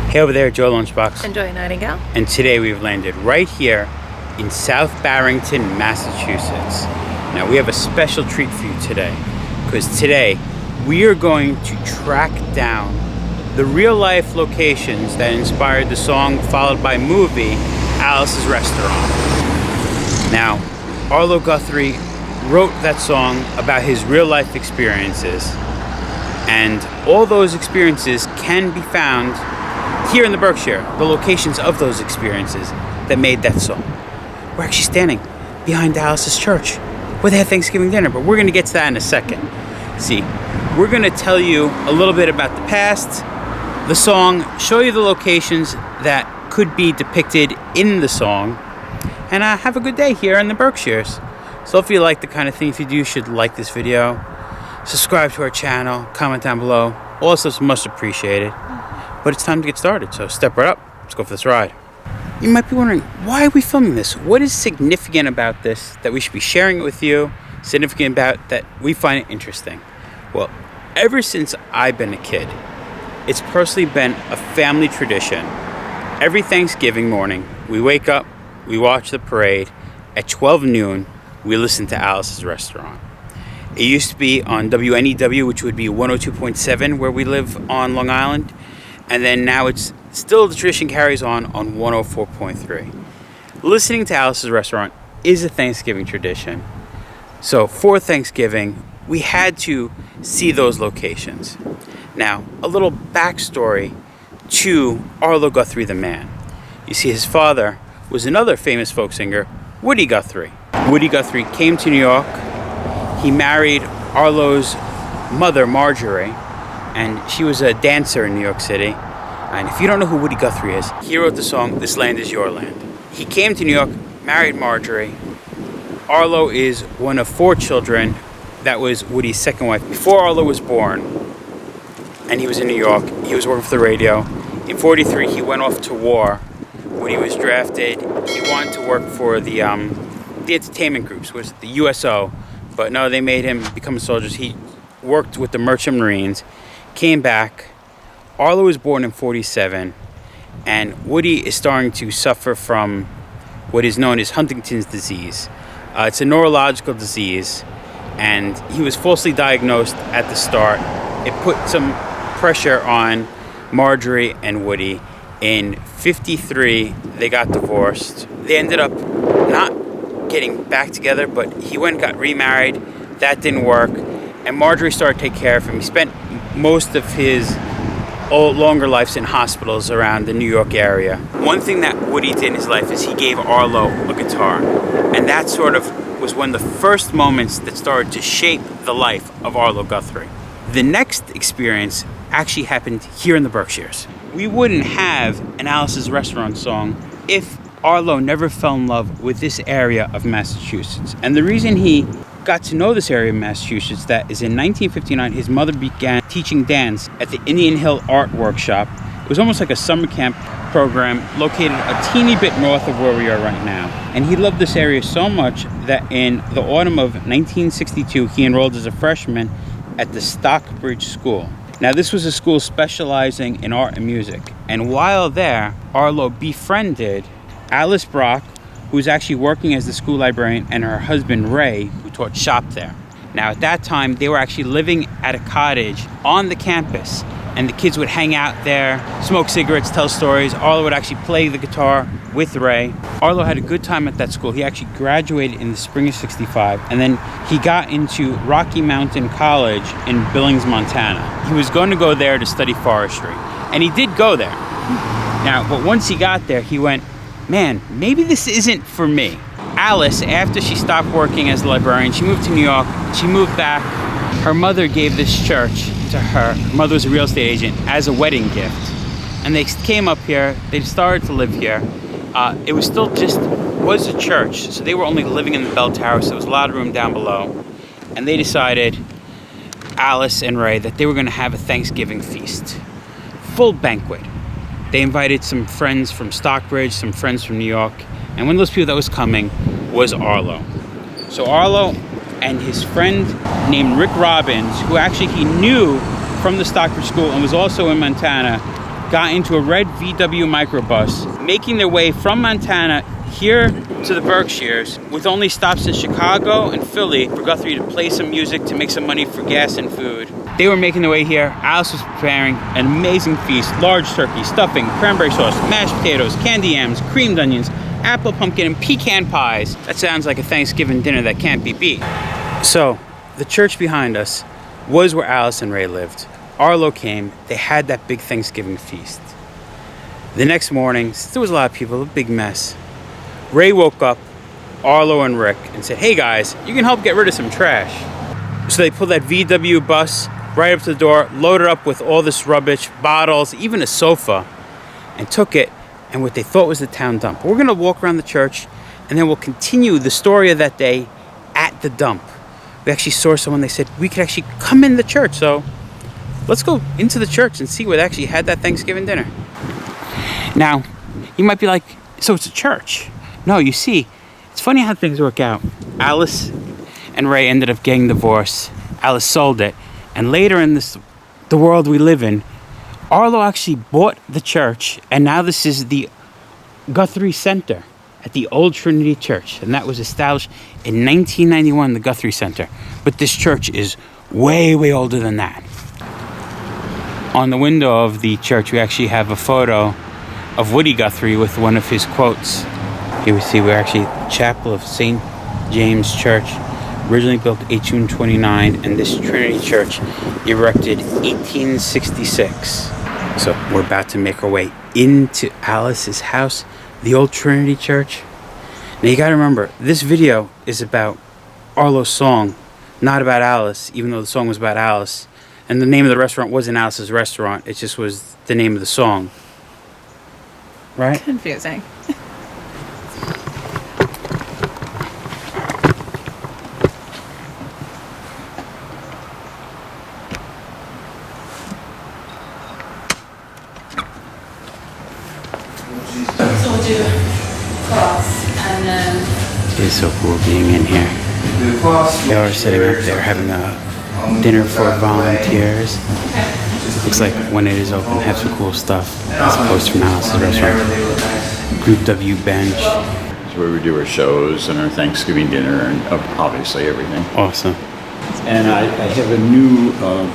Hey over there, Joe Lunchbox. And Joy Nightingale. And today we've landed right here in South Barrington, Massachusetts. Now we have a special treat for you today, because today we are going to track down the real life locations that inspired the song followed by movie Alice's Restaurant. Now, Arlo Guthrie wrote that song about his real life experiences, and all those experiences can be found here in the Berkshire, the locations of those experiences that made that song. We're actually standing behind Alice's church where they had Thanksgiving dinner, but we're going to get to that in a second. See, we're going to tell you a little bit about the past, the song, show you the locations that could be depicted in the song, and have a good day here in the Berkshires. So if you like the kind of thing, if you do, you should like this video, subscribe to our channel, comment down below. All this is much appreciated. But it's time to get started, so step right up. Let's go for this ride. You might be wondering, why are we filming this? What is significant about this that we should be sharing it with you? Significant about that we find it interesting? Well, ever since I've been a kid, it's personally been a family tradition. Every Thanksgiving morning, we wake up, we watch the parade. At 12 noon, we listen to Alice's Restaurant. It used to be on WNEW, which would be 102.7 where we live on Long Island. And then now it's still, the tradition carries on 104.3. Listening to Alice's Restaurant is a Thanksgiving tradition. So for Thanksgiving, we had to see those locations. Now, a little backstory to Arlo Guthrie the man. You see, his father was another famous folk singer, Woody Guthrie. Woody Guthrie came to New York. He married Arlo's mother, Marjorie, and she was a dancer in New York City. And if you don't know who Woody Guthrie is, he wrote the song, This Land Is Your Land. He came to New York, married Marjorie. Arlo is one of 4 children. That was Woody's second wife. Before Arlo was born, and he was in New York, he was working for the radio. In '43, he went off to war. When he was drafted, he wanted to work for the entertainment groups, was the USO. But no, they made him become a soldier. He worked with the Merchant Marines. Came back. Arlo was born in '47, and Woody is starting to suffer from what is known as Huntington's disease. It's a neurological disease, and he was falsely diagnosed at the start. It put some pressure on Marjorie and Woody. In '53, they got divorced. They ended up not getting back together, but he went and got remarried. That didn't work, and Marjorie started to take care of him. He spent most of his longer lives in hospitals around the New York area. One thing that Woody did in his life is he gave Arlo a guitar, and that sort of was one of the first moments that started to shape the life of Arlo Guthrie. The next experience actually happened here in the Berkshires. We wouldn't have an Alice's Restaurant song if Arlo never fell in love with this area of Massachusetts. And the reason he got to know this area of Massachusetts that is in 1959, his mother began teaching dance at the Indian Hill Art Workshop. It was almost like a summer camp program located a teeny bit north of where we are right now. And he loved this area so much that in the autumn of 1962, he enrolled as a freshman at the Stockbridge School. Now, this was a school specializing in art and music. And while there, Arlo befriended Alice Brock, who was actually working as the school librarian, and her husband, Ray, who taught shop there. Now, at that time, they were actually living at a cottage on the campus, and the kids would hang out there, smoke cigarettes, tell stories. Arlo would actually play the guitar with Ray. Arlo had a good time at that school. He actually graduated in the spring of '65, and then he got into Rocky Mountain College in Billings, Montana. He was going to go there to study forestry, and he did go there. Now, but once he got there, he went, man, maybe this isn't for me. Alice, after she stopped working as a librarian, she moved to New York. She moved back. Her mother gave this church to her. Her mother was a real estate agent, as a wedding gift. And they came up here. They started to live here. It was still was a church. So they were only living in the bell tower. So there was a lot of room down below. And they decided, Alice and Ray, that they were going to have a Thanksgiving feast. Full banquet. They invited some friends from Stockbridge, some friends from New York, and one of those people that was coming was Arlo. So Arlo and his friend named Rick Robbins, who actually he knew from the Stockbridge School and was also in Montana, got into a red VW microbus, making their way from Montana here to the Berkshires, with only stops in Chicago and Philly for Guthrie to play some music to make some money for gas and food. They were making their way here. Alice was preparing an amazing feast: large turkey, stuffing, cranberry sauce, mashed potatoes, candy yams, creamed onions, apple, pumpkin, and pecan pies. That sounds like a Thanksgiving dinner that can't be beat. So, the church behind us was where Alice and Ray lived. Arlo came. They had that big Thanksgiving feast. The next morning, there was a lot of people, a big mess. Ray woke up Arlo and Rick and said, "Hey guys, you can help get rid of some trash." So they pulled that VW bus right up to the door, loaded up with all this rubbish, bottles, even a sofa, and took it and what they thought was the town dump. We're gonna walk around the church and then we'll continue the story of that day at the dump. We actually saw someone, they said we could actually come in the church. So let's go into the church and see where they actually had that Thanksgiving dinner. Now, you might be like, so it's a church. No, you see, it's funny how things work out. Alice and Ray ended up getting divorced. Alice sold it. And later in the world we live in, Arlo actually bought the church. And now this is the Guthrie Center at the Old Trinity Church. And that was established in 1991, the Guthrie Center. But this church is way, way older than that. On the window of the church, we actually have a photo of Woody Guthrie with one of his quotes. Here we see we're actually Chapel of St. James Church, originally built 1829, and this Trinity Church erected 1866. So we're about to make our way into Alice's house, the Old Trinity Church. Now you gotta remember, this video is about Arlo's song, not about Alice, even though the song was about Alice. And the name of the restaurant wasn't Alice's restaurant, it just was the name of the song. Right? Confusing. So we'll do cross and then... It is so cool being in here. They are sitting up there having a dinner for volunteers. Looks like when it is open, have some cool stuff. As opposed from Alice's restaurant. Group W bench. It's where we do our shows and our Thanksgiving dinner and obviously everything. Awesome. And I have a new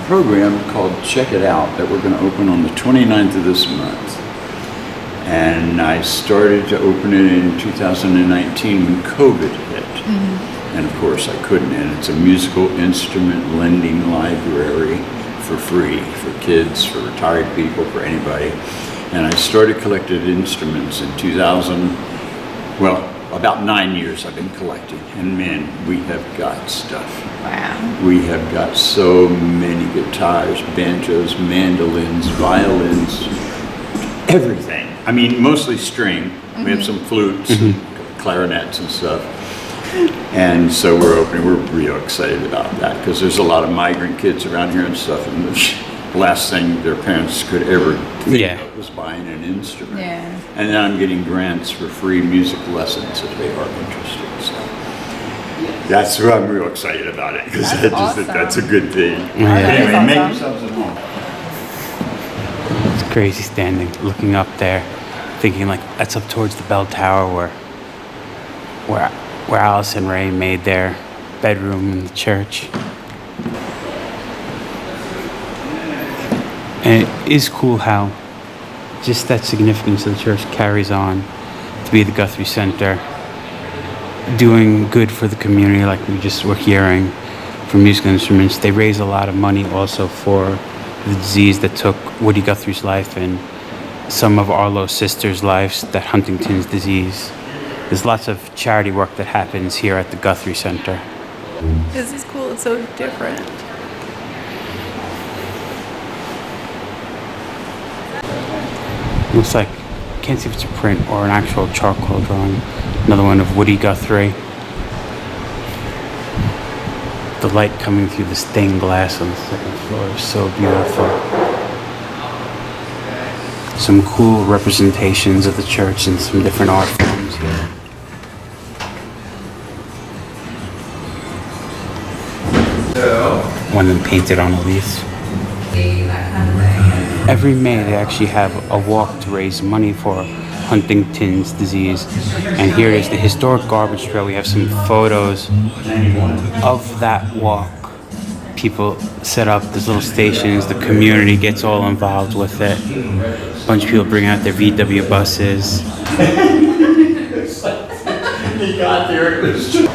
program called Check It Out that we're going to open on the 29th of this month. And I started to open it in 2019 when COVID hit. Mm-hmm. And of course I couldn't. And it's a musical instrument lending library for free for kids, for retired people, for anybody. And I started collecting instruments in 2000. Well, about 9 years I've been collecting. And man, we have got stuff. Wow. We have got so many guitars, banjos, mandolins, violins, everything. I mean, mostly string. Mm-hmm. We have some flutes, and clarinets and stuff. And so we're opening, we're real excited about that because there's a lot of migrant kids around here and stuff. And the last thing their parents could ever think of was buying an instrument. Yeah. And then I'm getting grants for free music lessons if they are interested. So that's what I'm real excited about it because I just think that's a good thing. Yeah. Anyway, Awesome. make yourselves at home. It's crazy standing, looking up there, thinking like that's up towards the bell tower where Alice and Ray made their bedroom in the church. And it is cool how just that significance of the church carries on to be the Guthrie Center, doing good for the community like we just were hearing from musical instruments. They raise a lot of money also for the disease that took Woody Guthrie's life and some of Arlo's sisters' lives, that Huntington's disease. There's lots of charity work that happens here at the Guthrie Center. This is cool. It's so different. Looks like, can't see if it's a print or an actual charcoal drawing. Another one of Woody Guthrie. The light coming through the stained glass on the second floor is so beautiful. Some cool representations of the church and some different art forms here. One of them painted on a leaf. That kind of thing. every May they actually have a walk to raise money for Huntington's disease. And here is the historic garbage trail. We have some photos of that walk. People set up these little stations. The community gets all involved with it. A bunch of people bring out their VW buses.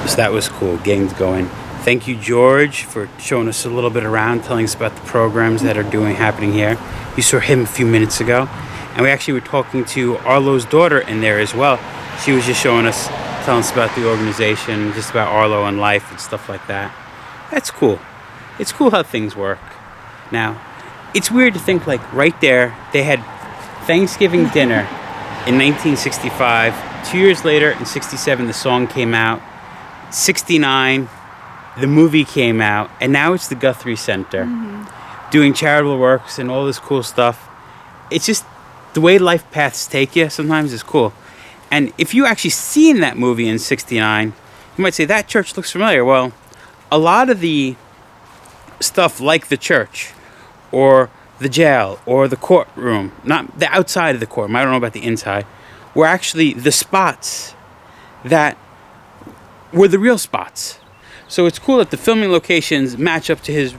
So that was cool, getting going. Thank you, George, for showing us a little bit around, telling us about the programs that are happening here. You saw him a few minutes ago. And we actually were talking to Arlo's daughter in there as well. She was just telling us about the organization, just about Arlo and life and stuff like that. That's cool. It's cool how things work. Now, it's weird to think like right there, they had Thanksgiving dinner in 1965. 2 years later, in 67, the song came out. 69, the movie came out. And now it's the Guthrie Center doing charitable works and all this cool stuff. It's just the way life paths take you sometimes is cool. And if you actually seen that movie in 69, you might say, that church looks familiar. Well, a lot of the stuff like the church or the jail or the courtroom, not the outside of the courtroom, I don't know about the inside, were actually the spots that were the real spots. So it's cool that the filming locations match up to his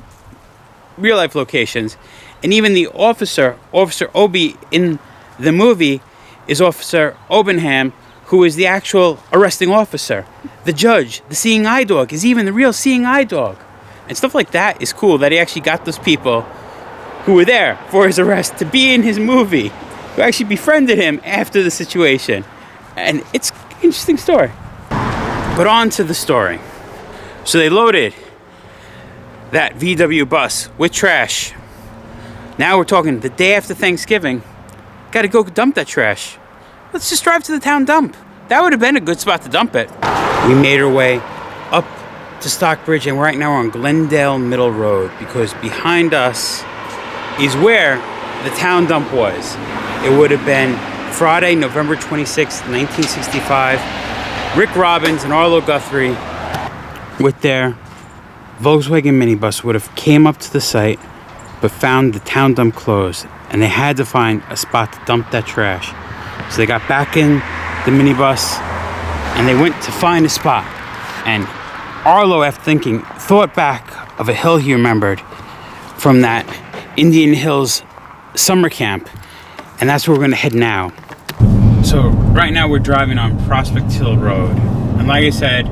real life locations. And even the Officer Obi in the movie is Officer Obenham, who is the actual arresting officer. The judge, the seeing eye dog, is even the real seeing eye dog. And stuff like that is cool, that he actually got those people who were there for his arrest to be in his movie, who actually befriended him after the situation. And it's an interesting story. But on to the story. So they loaded that VW bus with trash. Now we're talking the day after Thanksgiving. Got to go dump that trash. Let's just drive to the town dump. That would have been a good spot to dump it. We made our way up to Stockbridge, and right now we're on Glendale Middle Road, because behind us is where the town dump was. It would have been Friday, November 26, 1965. Rick Robbins and Arlo Guthrie with their Volkswagen minibus would have came up to the site, but found the town dump closed, and they had to find a spot to dump that trash. So they got back in the minibus, and they went to find a spot. And Arlo, after thinking, thought back of a hill he remembered from that Indian Hills summer camp, and that's where we're going to head now. So right now we're driving on Prospect Hill Road, and like I said,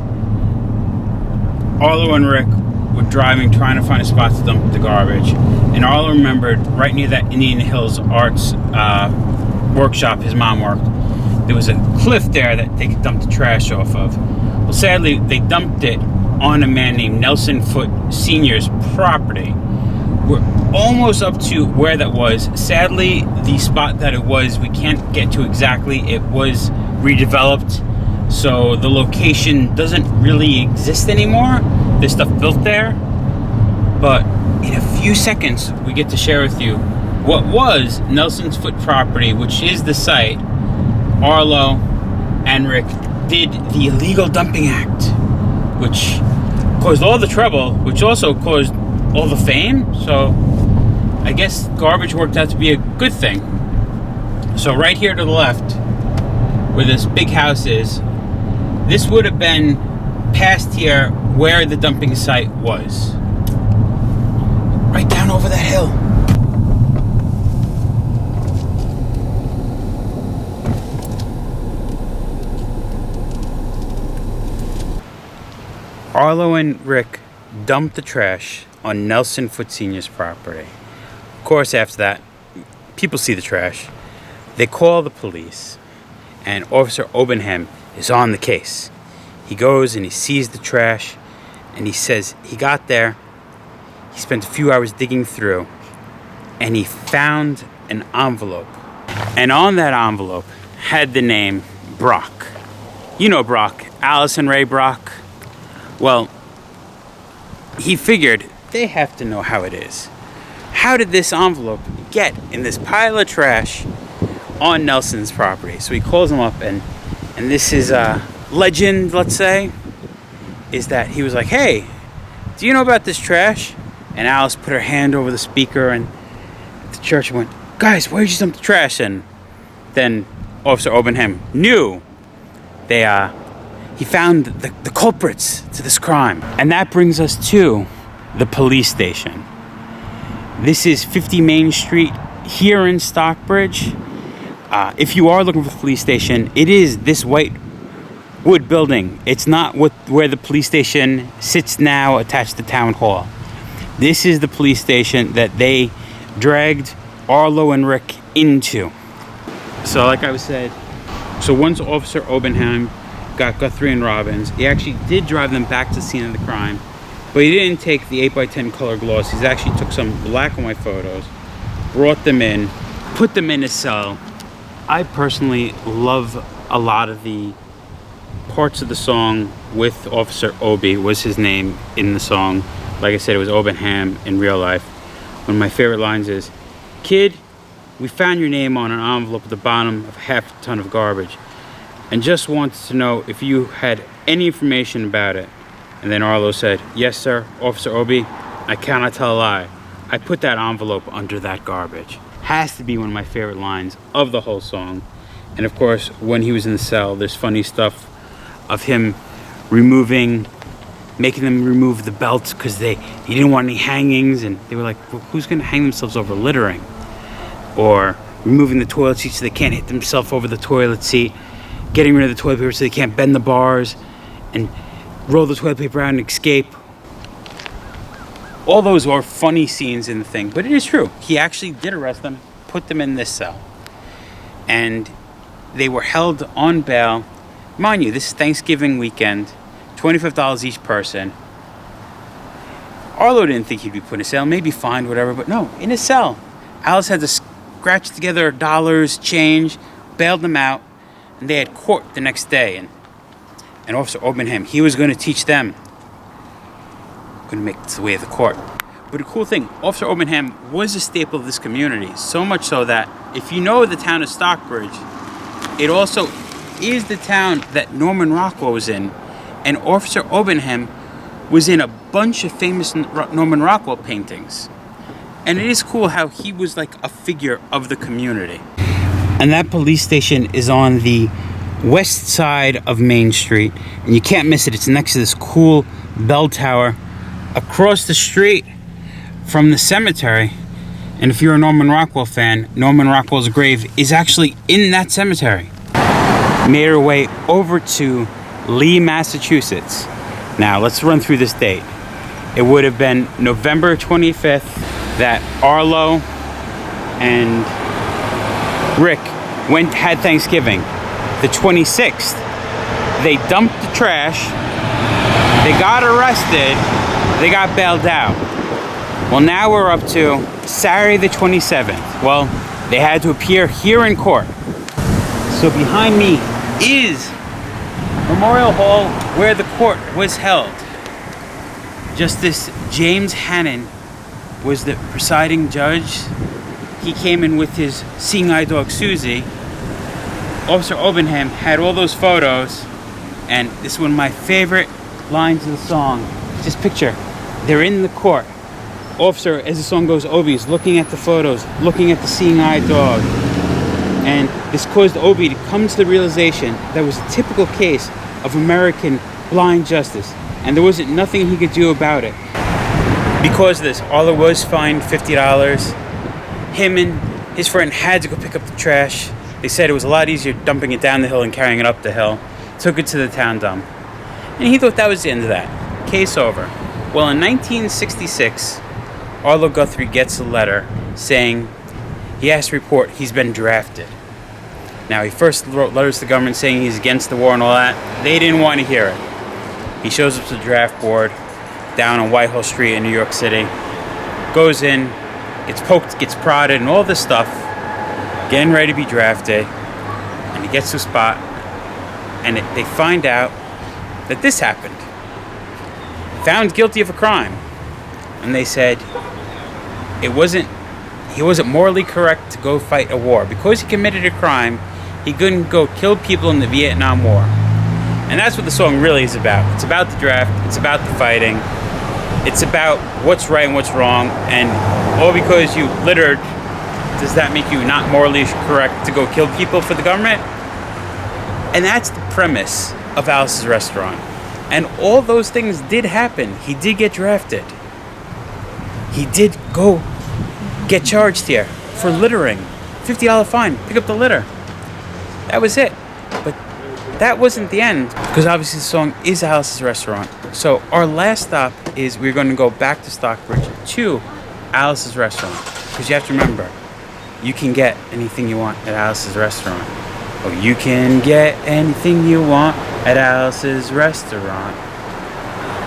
Arlo and Rick were driving, trying to find a spot to dump the garbage, and Arlo remembered right near that Indian Hills Arts workshop his mom worked, there was a cliff there that they could dump the trash off of. Well, sadly, they dumped it on a man named Nelson Foote Sr.'s property. We're almost up to where that was. Sadly, the spot that it was, we can't get to exactly. It was redeveloped, so the location doesn't really exist anymore. There's stuff built there, but in a few seconds, we get to share with you what was Nelson's Foote property, which is the site Arlo and Rick did the illegal dumping act, which caused all the trouble, which also caused all the fame. So I guess garbage worked out to be a good thing. So right here to the left, where this big house is, this would have been past here where the dumping site was. Right down over that hill. Arlo and Rick dumped the trash on Nelson Foote Sr.'s property. Of course, after that, people see the trash. They call the police, and Officer Obenham is on the case. He goes and he sees the trash, and he says he got there, he spent a few hours digging through, and he found an envelope. And on that envelope had the name Brock. You know Brock, Allison Ray Brock. Well, he figured they have to know how it is. How did this envelope get in this pile of trash on Nelson's property? So he calls him up, and this is a legend, let's say, is that he was like, hey, do you know about this trash? And Alice put her hand over the speaker, and the church went, guys, where'd you dump the trash? And then Officer Obenham knew he found the culprits to this crime. And that brings us to the police station. This is 50 Main Street here in Stockbridge. If you are looking for the police station, it is this white wood building. It's not where the police station sits now attached to Town Hall. This is the police station that they dragged Arlo and Rick into. So like I said, so once Officer Obenham got Guthrie and Robbins, he actually did drive them back to the scene of the crime, but he didn't take the 8x10 color gloss. He actually took some black and white photos, brought them in, put them in his cell. I personally love a lot of the parts of the song with Officer Obi, was his name in the song. Like I said, it was Obenham in real life. One of my favorite lines is, "Kid, we found your name on an envelope at the bottom of half a ton of garbage and just wanted to know if you had any information about it." And then Arlo said, "Yes, sir, Officer Obi, I cannot tell a lie. I put that envelope under that garbage." Has to be one of my favorite lines of the whole song. And of course, when he was in the cell, there's funny stuff of him making them remove the belts because he didn't want any hangings, and they were like, well, who's going to hang themselves over littering? Or removing the toilet seat so they can't hit themselves over the toilet seat, getting rid of the toilet paper so they can't bend the bars and roll the toilet paper out and escape. All those are funny scenes in the thing, but it is true. He actually did arrest them, put them in this cell, and they were held on bail. Mind you, this is Thanksgiving weekend, $25 each person. Arlo didn't think he'd be put in a cell, maybe fined, whatever, but no, in a cell. Alice had to scratch together dollars, change, bailed them out, and they had court the next day. And Officer Obenham, he was going to teach them, going to make this the way of the court. But a cool thing, Officer Obenham was a staple of this community, so much so that if you know the town of Stockbridge, it also is the town that Norman Rockwell was in, and Officer Obenham was in a bunch of famous Norman Rockwell paintings. And it is cool how he was like a figure of the community. And that police station is on the west side of Main Street, and you can't miss it. It's next to this cool bell tower across the street from the cemetery. And if you're a Norman Rockwell fan, Norman Rockwell's grave is actually in that cemetery. Made our way over to Lee, Massachusetts. Now let's run through this date. It would have been November 25th that Arlo and Rick had Thanksgiving. The 26th, they dumped the trash, they got arrested, they got bailed out. Well, now we're up to Saturday the 27th. Well, they had to appear here in court. So behind me is Memorial Hall where the court was held. Justice James Hannon was the presiding judge. He came in with his seeing eye dog Susie. Officer Obenham had all those photos, and this is one of my favorite lines of the song. Just picture, they're in the court. Officer, as the song goes, Obi is looking at the photos, looking at the seeing eye dog. And this caused Obi to come to the realization that was a typical case of American blind justice, and there wasn't nothing he could do about it. Because of this, Arlo was fined $50. Him and his friend had to go pick up the trash. They said it was a lot easier dumping it down the hill and carrying it up the hill. Took it to the town dump. And he thought that was the end of that. Case over. Well, in 1966, Arlo Guthrie gets a letter saying he has to report he's been drafted. Now, he first wrote letters to the government saying he's against the war and all that. They didn't want to hear it. He shows up to the draft board down on Whitehall Street in New York City. Goes in, gets poked, gets prodded, and all this stuff. Getting ready to be drafted. And he gets to a spot, and they find out that this happened. Found guilty of a crime. And they said he wasn't morally correct to go fight a war. Because he committed a crime, he couldn't go kill people in the Vietnam War. And that's what the song really is about. It's about the draft, it's about the fighting, it's about what's right and what's wrong, and all because you littered does that make you not morally correct to go kill people for the government? And that's the premise of Alice's Restaurant. And all those things did happen. He did get drafted. He did go get charged here for littering. $50 fine, pick up the litter. That was it. But that wasn't the end, because obviously the song is Alice's Restaurant. So our last stop is we're going to go back to Stockbridge to Alice's Restaurant. Because you have to remember, you can get anything you want at Alice's Restaurant. Oh, you can get anything you want at Alice's Restaurant.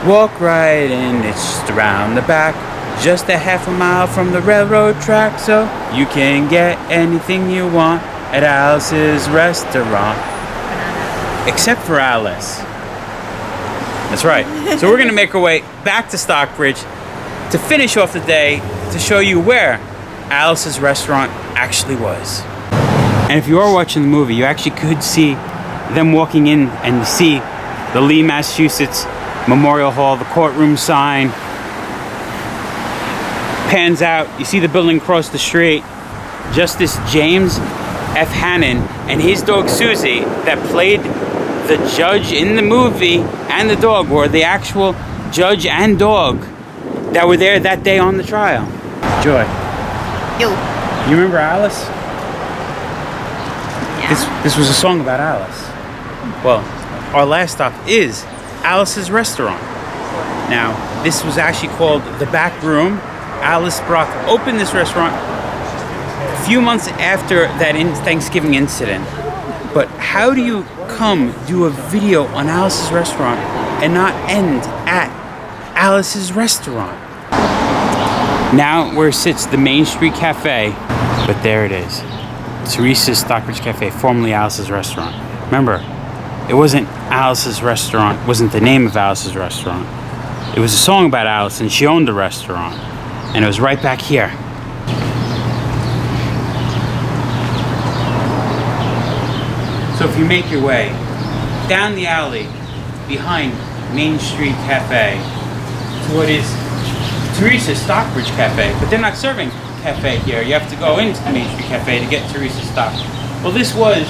Walk right in, it's just around the back. Just a half a mile from the railroad track, so you can get anything you want at Alice's Restaurant. Except for Alice. That's right. So we're going to make our way back to Stockbridge to finish off the day to show you where Alice's Restaurant actually was. And if you are watching the movie, you actually could see them walking in and see the Lee, Massachusetts Memorial Hall, the courtroom sign. Pans out, you see the building across the street. Justice James F. Hannon and his dog Susie, that played the judge in the movie, and the dog, or the actual judge and dog that were there that day on the trial. Joy, Yo. you remember Alice? Yeah. This was a song about Alice. Well, our last stop is Alice's Restaurant. Now, this was actually called The Back Room. Alice Brock opened this restaurant a few months after that Thanksgiving incident. But how do you come do a video on Alice's Restaurant and not end at Alice's Restaurant? Now where sits the Main Street Cafe, but there it is. Teresa's Stockbridge Cafe, formerly Alice's Restaurant. Remember, it wasn't Alice's Restaurant, wasn't the name of Alice's Restaurant. It was a song about Alice, and she owned the restaurant. And it was right back here. So if you make your way down the alley behind Main Street Cafe to what is Teresa's Stockbridge Cafe, but they're not serving cafe here. You have to go into the Main Street Cafe to get Teresa's Stockbridge. Well, this was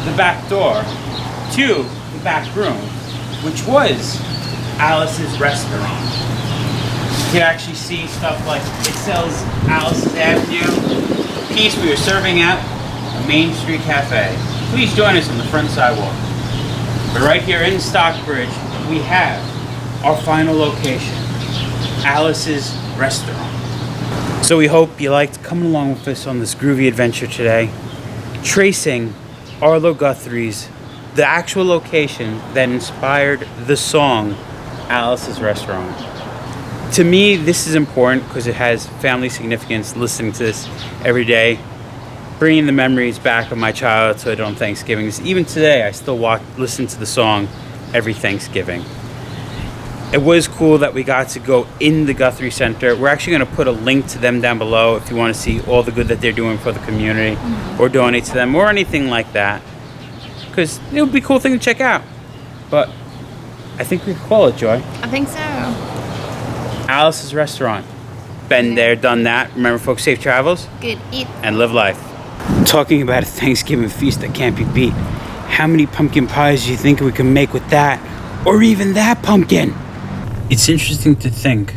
the back door to the back room, which was Alice's Restaurant. You can actually see stuff like it sells Alice's Avenue, the piece we were serving at a Main Street Cafe. Please join us on the front sidewalk. But right here in Stockbridge, we have our final location, Alice's Restaurant. So we hope you liked coming along with us on this groovy adventure today, tracing Arlo Guthrie's, the actual location that inspired the song Alice's Restaurant. To me, this is important because it has family significance, listening to this every day, bringing the memories back of my childhood on Thanksgiving. Even today, I still listen to the song every Thanksgiving. It was cool that we got to go in the Guthrie Center. We're actually going to put a link to them down below if you want to see all the good that they're doing for the community, or donate to them, or anything like that. Because it would be a cool thing to check out. But I think we can call it, Joy. I think so. Alice's Restaurant. Been there, done that. Remember, folks, safe travels. Good eat. And live life. Talking about a Thanksgiving feast that can't be beat. How many pumpkin pies do you think we can make with that? Or even that pumpkin? It's interesting to think.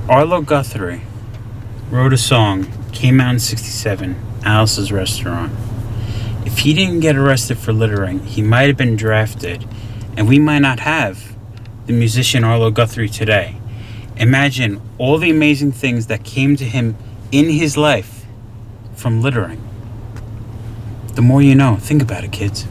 Arlo Guthrie wrote a song, came out in '67, Alice's Restaurant. If he didn't get arrested for littering, he might have been drafted, and we might not have the musician Arlo Guthrie today. Imagine all the amazing things that came to him in his life from littering. The more you know. Think about it, kids.